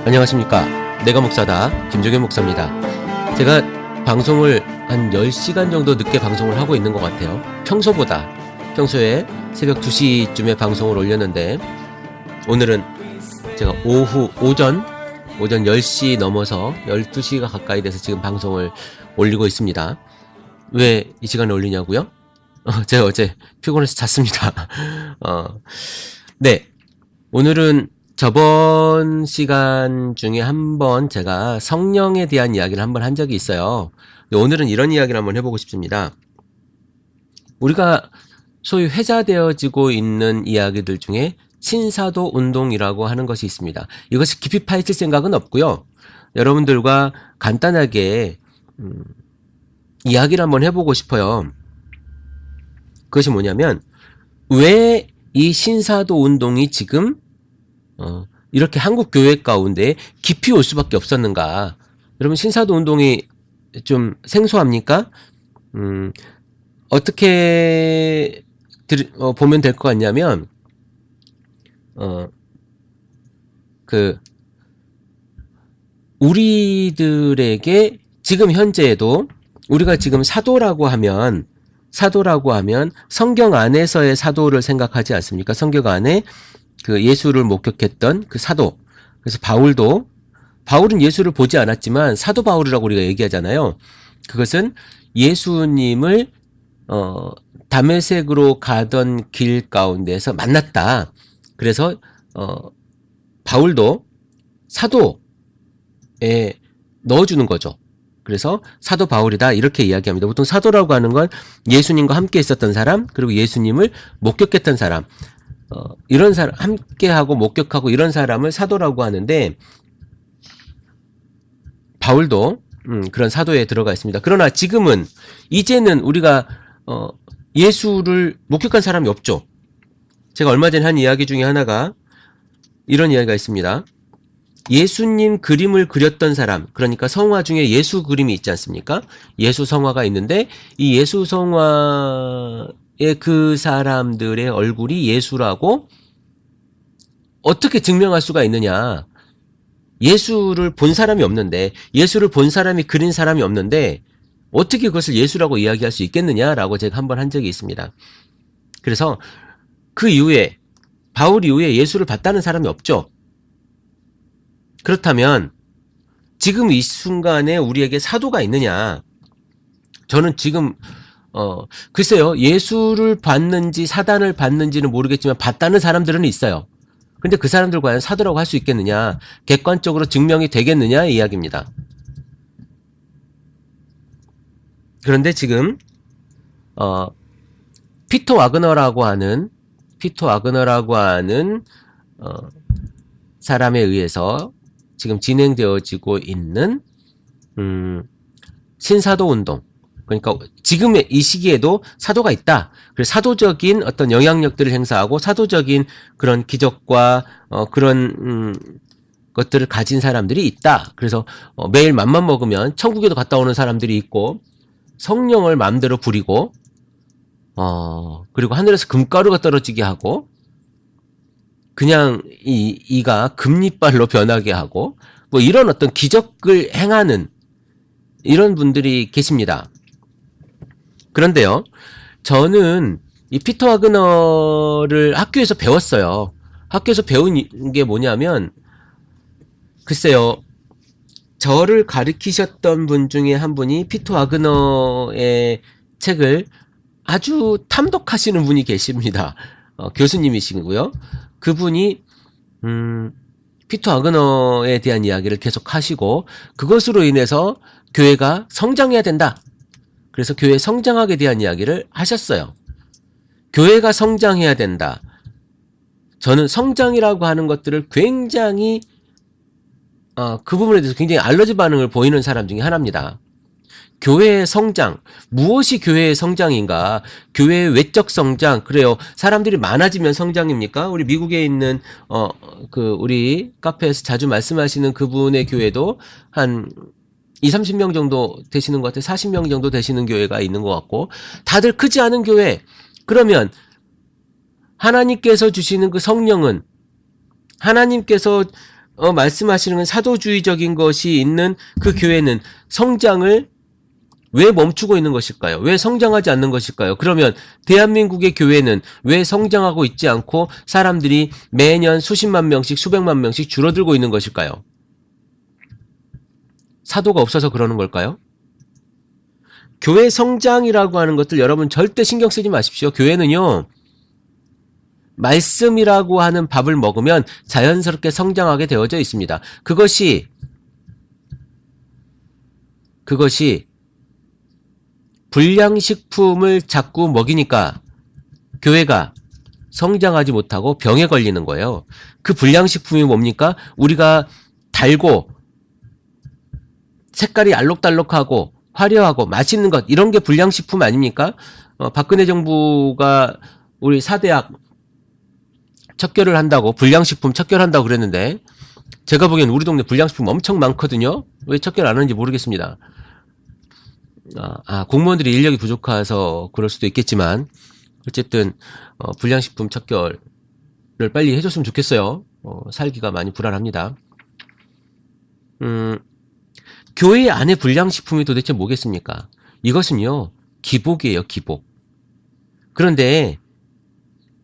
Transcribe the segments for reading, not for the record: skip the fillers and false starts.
안녕하십니까. 내가 목사다. 김종현 목사입니다. 제가 방송을 한 10시간 정도 늦게 방송을 하고 있는 것 같아요. 평소에 새벽 2시쯤에 방송을 올렸는데 오늘은 제가 오전 10시 넘어서 12시가 가까이 돼서 지금 방송을 올리고 있습니다. 왜 이 시간에 올리냐고요? 제가 어제 피곤해서 잤습니다. 네. 오늘은 저번 시간 중에 한번 제가 성령에 대한 이야기를 한번 한 적이 있어요. 오늘은 이런 이야기를 한번 해보고 싶습니다. 우리가 소위 회자되어지고 있는 이야기들 중에 신사도 운동이라고 하는 것이 있습니다. 이것이 깊이 파헤칠 생각은 없고요. 여러분들과 간단하게 이야기를 한번 해보고 싶어요. 그것이 뭐냐면 왜 이 신사도 운동이 지금 이렇게 한국 교회 가운데 깊이 올 수밖에 없었는가? 여러분 신사도 운동이 좀 생소합니까? 어떻게 보면 될 것 같냐면 우리들에게 지금 현재에도 우리가 지금 사도라고 하면 성경 안에서의 사도를 생각하지 않습니까? 성경 안에 그 예수를 목격했던 그 사도. 그래서 바울은 예수를 보지 않았지만 사도 바울이라고 우리가 얘기하잖아요. 그것은 예수님을 다메섹으로 가던 길 가운데서 만났다. 그래서 바울도 사도에 넣어주는 거죠. 그래서 사도 바울이다 이렇게 이야기합니다. 보통 사도라고 하는 건 예수님과 함께 있었던 사람, 그리고 예수님을 목격했던 사람, 이런 사람, 함께하고 목격하고 이런 사람을 사도라고 하는데, 바울도 그런 사도에 들어가 있습니다. 그러나 이제는 우리가 예수를 목격한 사람이 없죠. 제가 얼마 전에 한 이야기 중에 하나가 이런 이야기가 있습니다. 예수님 그림을 그렸던 사람, 그러니까 성화 중에 예수 그림이 있지 않습니까? 예수 성화가 있는데 이 예수 성화의 그 사람들의 얼굴이 예수라고 어떻게 증명할 수가 있느냐? 예수를 본 사람이 없는데, 예수를 본 사람이 그린 사람이 없는데 어떻게 그것을 예수라고 이야기할 수 있겠느냐라고 제가 한번 한 적이 있습니다. 그래서 그 이후에 바울 이후에 예수를 봤다는 사람이 없죠. 그렇다면 지금 이 순간에 우리에게 사도가 있느냐? 저는 지금 글쎄요. 예수를 봤는지 사단을 봤는지는 모르겠지만 봤다는 사람들은 있어요. 근데 그 사람들 과연 사도라고 할 수 있겠느냐? 객관적으로 증명이 되겠느냐? 이 이야기입니다. 그런데 지금 피터 와그너라고 하는 사람에 의해서 지금 진행되어지고 있는 신사도 운동, 그러니까 지금의 이 시기에도 사도가 있다. 그래서 사도적인 어떤 영향력들을 행사하고 사도적인 그런 기적과 그런 것들을 가진 사람들이 있다. 그래서 매일 맘만 먹으면 천국에도 갔다 오는 사람들이 있고, 성령을 마음대로 부리고 그리고 하늘에서 금가루가 떨어지게 하고, 그냥 이가 금리빨로 변하게 하고, 뭐 이런 어떤 기적을 행하는 이런 분들이 계십니다. 그런데요, 저는 이 피터 와그너를 학교에서 배웠어요. 학교에서 배운 게 뭐냐면, 글쎄요, 저를 가르치셨던 분 중에 한 분이 피터 와그너의 책을 아주 탐독하시는 분이 계십니다. 교수님이시고요. 그분이 피터 와그너에 대한 이야기를 계속 하시고, 그것으로 인해서 교회가 성장해야 된다. 그래서 교회 성장하게 대한 이야기를 하셨어요. 교회가 성장해야 된다. 저는 성장이라고 하는 것들을 굉장히 그 부분에 대해서 굉장히 알러지 반응을 보이는 사람 중에 하나입니다. 교회의 성장, 무엇이 교회의 성장인가? 교회의 외적 성장, 그래요. 사람들이 많아지면 성장입니까? 우리 미국에 있는 우리 카페에서 자주 말씀하시는 그분의 교회도 한 20-30명 정도 되시는 것 같아요. 40명 정도 되시는 교회가 있는 것 같고, 다들 크지 않은 교회. 그러면 하나님께서 주시는 그 성령은, 하나님께서 말씀하시는 건 사도주의적인 것이 있는 그 교회는 성장을 왜 멈추고 있는 것일까요? 왜 성장하지 않는 것일까요? 그러면 대한민국의 교회는 왜 성장하고 있지 않고 사람들이 매년 수십만 명씩 수백만 명씩 줄어들고 있는 것일까요? 사도가 없어서 그러는 걸까요? 교회 성장이라고 하는 것들 여러분 절대 신경 쓰지 마십시오. 교회는요, 말씀이라고 하는 밥을 먹으면 자연스럽게 성장하게 되어져 있습니다. 그것이 불량식품을 자꾸 먹이니까 교회가 성장하지 못하고 병에 걸리는 거예요. 그 불량식품이 뭡니까? 우리가 달고 색깔이 알록달록하고 화려하고 맛있는 것, 이런 게 불량식품 아닙니까? 박근혜 정부가 우리 사대학 척결을 한다고, 불량식품 척결한다고 그랬는데, 제가 보기엔 우리 동네 불량식품 엄청 많거든요. 왜 척결 안 하는지 모르겠습니다. 공무원들이 인력이 부족해서 그럴 수도 있겠지만, 어쨌든 불량식품 척결을 빨리 해줬으면 좋겠어요. 살기가 많이 불안합니다. 교회 안에 불량식품이 도대체 뭐겠습니까? 이것은요, 기복이에요, 기복. 그런데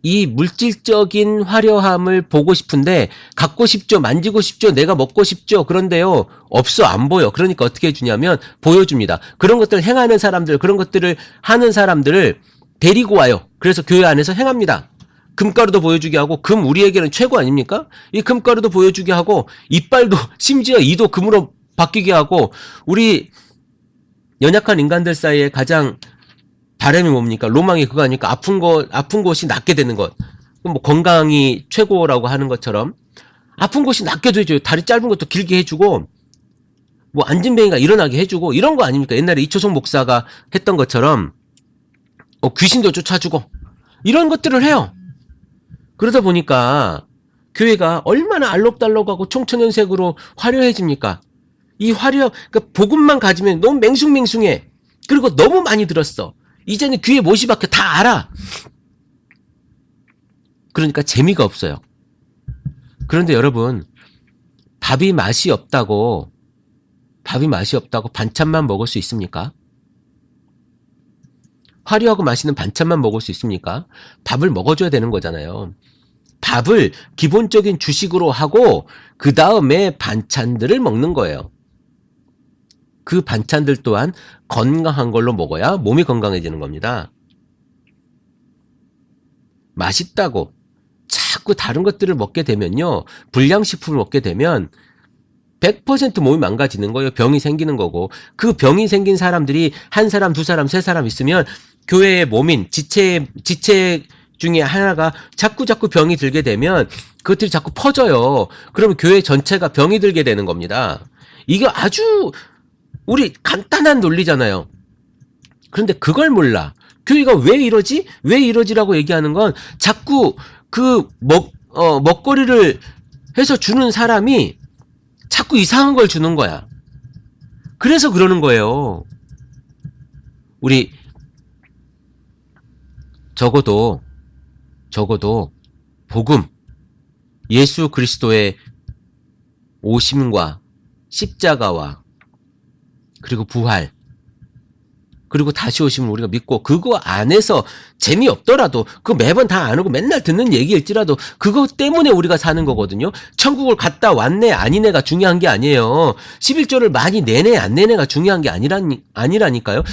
이 물질적인 화려함을 보고 싶은데, 갖고 싶죠, 만지고 싶죠, 내가 먹고 싶죠. 그런데요, 없어, 안 보여. 그러니까 어떻게 해주냐면 보여줍니다. 그런 것들을 행하는 사람들, 그런 것들을 하는 사람들을 데리고 와요. 그래서 교회 안에서 행합니다. 금가루도 보여주게 하고, 금 우리에게는 최고 아닙니까? 이 금가루도 보여주게 하고, 이빨도 심지어 이도 금으로 바뀌게 하고, 우리 연약한 인간들 사이에 가장 바람이 뭡니까? 로망이 그거 아닙니까? 아픈 곳이 낫게 되는 것. 뭐 건강이 최고라고 하는 것처럼 아픈 곳이 낫게도 해줘요. 다리 짧은 것도 길게 해주고, 뭐 안진뱅이가 일어나게 해주고, 이런 거 아닙니까? 옛날에 이초성 목사가 했던 것처럼 귀신도 쫓아주고 이런 것들을 해요. 그러다 보니까 교회가 얼마나 알록달록하고 총천연색으로 화려해집니까? 이 그러니까 복음만 가지면 너무 맹숭맹숭해. 그리고 너무 많이 들었어. 이제는 귀에 못이 박혀. 다 알아. 그러니까 재미가 없어요. 그런데 여러분, 밥이 맛이 없다고 반찬만 먹을 수 있습니까? 화려하고 맛있는 반찬만 먹을 수 있습니까? 밥을 먹어줘야 되는 거잖아요. 밥을 기본적인 주식으로 하고 그 다음에 반찬들을 먹는 거예요. 그 반찬들 또한 건강한 걸로 먹어야 몸이 건강해지는 겁니다. 맛있다고 자꾸 다른 것들을 먹게 되면요, 불량식품을 먹게 되면 100% 몸이 망가지는 거예요. 병이 생기는 거고, 그 병이 생긴 사람들이 한 사람, 두 사람, 세 사람 있으면 교회의 몸인 지체 중에 하나가 자꾸 병이 들게 되면 그것들이 자꾸 퍼져요. 그러면 교회 전체가 병이 들게 되는 겁니다. 이게 아주 우리 간단한 논리잖아요. 그런데 그걸 몰라. 교회가 왜 이러지? 왜 이러지라고 얘기하는 건 자꾸 그 먹거리를 해서 주는 사람이 자꾸 이상한 걸 주는 거야. 그래서 그러는 거예요. 우리 적어도 복음, 예수 그리스도의 오심과 십자가와 그리고 부활, 그리고 다시 오심을 우리가 믿고, 그거 안에서 재미없더라도 그 매번 다 안 오고 맨날 듣는 얘기일지라도 그것 때문에 우리가 사는 거거든요. 천국을 갔다 왔네 아니네가 중요한 게 아니에요. 11조를 많이 내네 안 내네가 중요한 게 아니라니까요.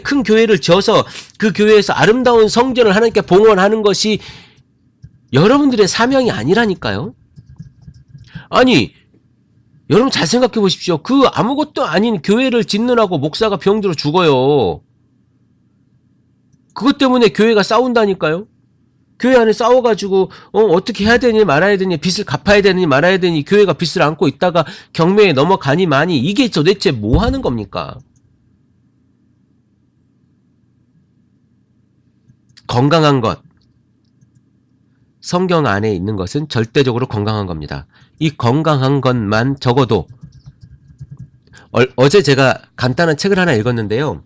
큰 교회를 지어서 그 교회에서 아름다운 성전을 하나님께 봉헌하는 것이 여러분들의 사명이 아니라니까요. 아니, 여러분 잘 생각해 보십시오. 그 아무것도 아닌 교회를 짓느라고 목사가 병들어 죽어요. 그것 때문에 교회가 싸운다니까요. 교회 안에 싸워가지고 어떻게 해야 되니 말아야 되니, 빚을 갚아야 되니 말아야 되니, 교회가 빚을 안고 있다가 경매에 넘어가니 마니, 이게 도대체 뭐 하는 겁니까? 건강한 것, 성경 안에 있는 것은 절대적으로 건강한 겁니다. 이 건강한 것만 적어도, 어제 제가 간단한 책을 하나 읽었는데요.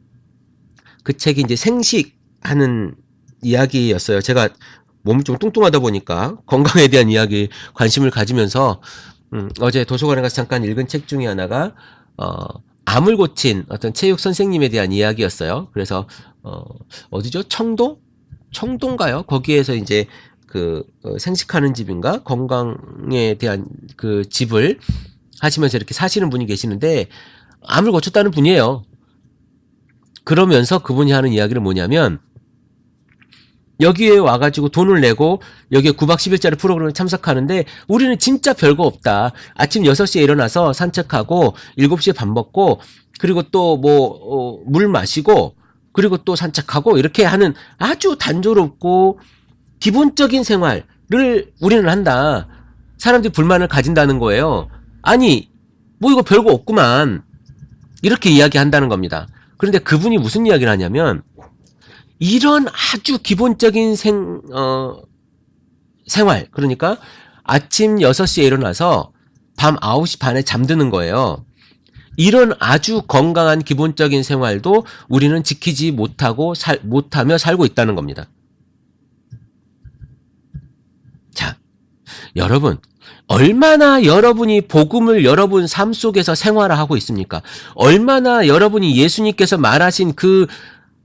그 책이 이제 생식하는 이야기였어요. 제가 몸이 좀 뚱뚱하다 보니까 건강에 대한 이야기 관심을 가지면서 어제 도서관에 가서 잠깐 읽은 책 중에 하나가 암을 고친 어떤 체육 선생님에 대한 이야기였어요. 그래서 어디죠? 청도인가요? 거기에서 이제 생식하는 집인가 건강에 대한 그 집을 하시면서 이렇게 사시는 분이 계시는데 암을 고쳤다는 분이에요. 그러면서 그분이 하는 이야기는 뭐냐면 여기에 와가지고 돈을 내고 여기에 9박 10일짜리 프로그램에 참석하는데 우리는 진짜 별거 없다. 아침 6시에 일어나서 산책하고 7시에 밥 먹고 그리고 또 물 마시고 그리고 또 산책하고 이렇게 하는 아주 단조롭고 기본적인 생활을 우리는 한다. 사람들이 불만을 가진다는 거예요. 아니 뭐 이거 별거 없구만. 이렇게 이야기한다는 겁니다. 그런데 그분이 무슨 이야기를 하냐면 이런 아주 기본적인 생활, 그러니까 아침 6시에 일어나서 밤 9시 반에 잠드는 거예요. 이런 아주 건강한 기본적인 생활도 우리는 지키지 못하며 살고 있다는 겁니다. 자, 여러분, 얼마나 여러분이 복음을 여러분 삶 속에서 생활화하고 있습니까? 얼마나 여러분이 예수님께서 말하신 그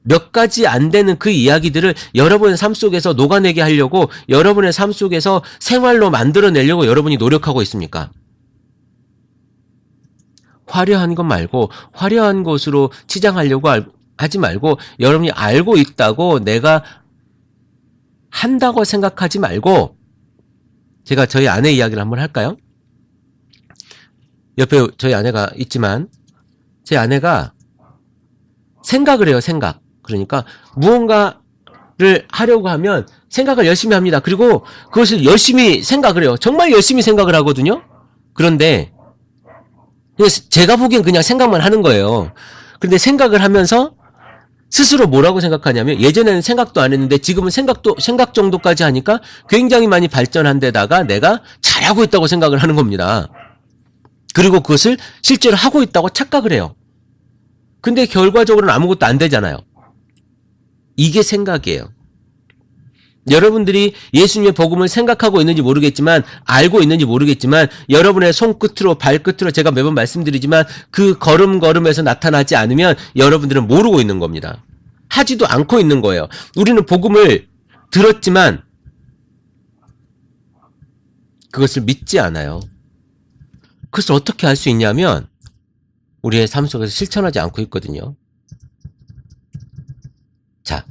몇 가지 안 되는 그 이야기들을 여러분의 삶 속에서 녹아내게 하려고 여러분의 삶 속에서 생활로 만들어내려고 여러분이 노력하고 있습니까? 화려한 것 말고 화려한 것으로 치장하려고 하지 말고 여러분이 알고 있다고 내가 한다고 생각하지 말고 제가 저희 아내 이야기를 한번 할까요? 옆에 저희 아내가 있지만 제 아내가 생각을 해요. 그러니까 무언가를 하려고 하면 생각을 열심히 합니다. 그리고 그것을 열심히 생각을 해요. 정말 열심히 생각을 하거든요. 그런데 제가 보기엔 그냥 생각만 하는 거예요. 그런데 생각을 하면서 스스로 뭐라고 생각하냐면 예전에는 생각도 안 했는데 지금은 생각 정도까지 하니까 굉장히 많이 발전한 데다가 내가 잘하고 있다고 생각을 하는 겁니다. 그리고 그것을 실제로 하고 있다고 착각을 해요. 근데 결과적으로는 아무것도 안 되잖아요. 이게 생각이에요. 여러분들이 예수님의 복음을 생각하고 있는지 모르겠지만 알고 있는지 모르겠지만 여러분의 손끝으로 발끝으로 제가 매번 말씀드리지만 그 걸음걸음에서 나타나지 않으면 여러분들은 모르고 있는 겁니다. 하지도 않고 있는 거예요. 우리는 복음을 들었지만 그것을 믿지 않아요. 그것을 어떻게 알 수 있냐면 우리의 삶 속에서 실천하지 않고 있거든요. 자,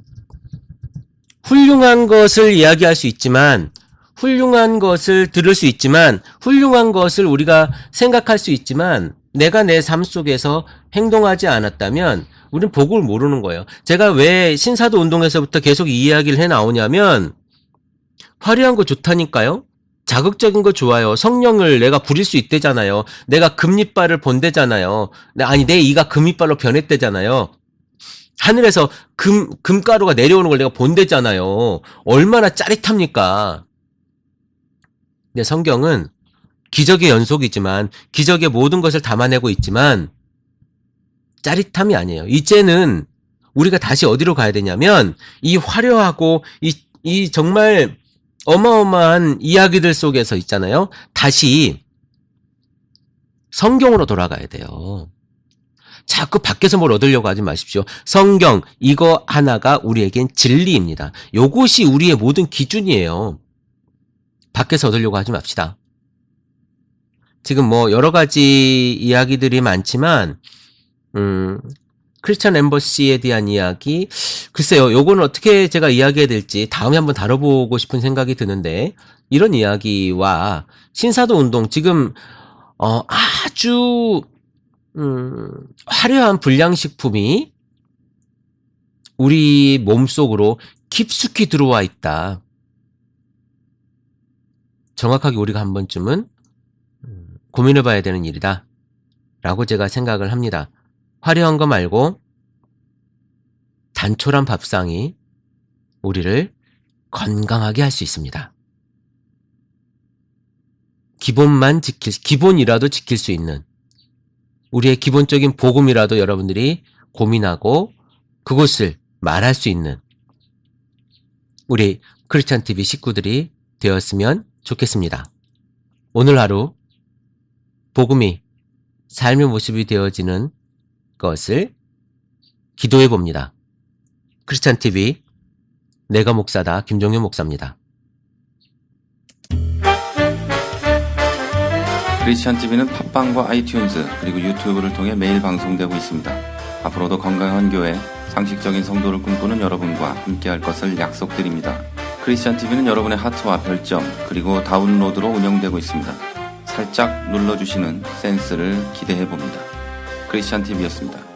훌륭한 것을 이야기할 수 있지만 훌륭한 것을 들을 수 있지만 훌륭한 것을 우리가 생각할 수 있지만 내가 내 삶 속에서 행동하지 않았다면 우리는 복을 모르는 거예요. 제가 왜 신사도 운동에서부터 계속 이 이야기를 해 나오냐면 화려한 거 좋다니까요. 자극적인 거 좋아요. 성령을 내가 부릴 수 있대잖아요. 내가 금이빨을 본대잖아요. 아니 내 이가 금이빨로 변했대잖아요. 하늘에서 금가루가 내려오는 걸 내가 본대잖아요. 얼마나 짜릿합니까? 근데 성경은 기적의 연속이지만 기적의 모든 것을 담아내고 있지만 짜릿함이 아니에요. 이제는 우리가 다시 어디로 가야 되냐면 이 화려하고 이 정말 어마어마한 이야기들 속에서 있잖아요. 다시 성경으로 돌아가야 돼요. 자꾸 밖에서 뭘 얻으려고 하지 마십시오. 성경 이거 하나가 우리에겐 진리입니다. 요것이 우리의 모든 기준이에요. 밖에서 얻으려고 하지 맙시다. 지금 뭐 여러 가지 이야기들이 많지만 크리스천 엠버시에 대한 이야기 글쎄요. 요거는 어떻게 제가 이야기해야 될지 다음에 한번 다뤄보고 싶은 생각이 드는데 이런 이야기와 신사도 운동 지금 아주 화려한 불량식품이 우리 몸속으로 깊숙이 들어와 있다. 정확하게 우리가 한 번쯤은 고민해봐야 되는 일이다. 라고 제가 생각을 합니다. 화려한 거 말고 단촐한 밥상이 우리를 건강하게 할 수 있습니다. 기본이라도 지킬 수 있는 우리의 기본적인 복음이라도 여러분들이 고민하고 그것을 말할 수 있는 우리 크리스찬 TV 식구들이 되었으면 좋겠습니다. 오늘 하루 복음이 삶의 모습이 되어지는 것을 기도해 봅니다. 크리스찬 TV 내가 목사다 김종효 목사입니다. 크리스찬 TV는 팟빵과 아이튠즈 그리고 유튜브를 통해 매일 방송되고 있습니다. 앞으로도 건강한 교회, 상식적인 성도를 꿈꾸는 여러분과 함께할 것을 약속드립니다. 크리스찬 TV는 여러분의 하트와 별점 그리고 다운로드로 운영되고 있습니다. 살짝 눌러주시는 센스를 기대해봅니다. 크리스찬 TV였습니다.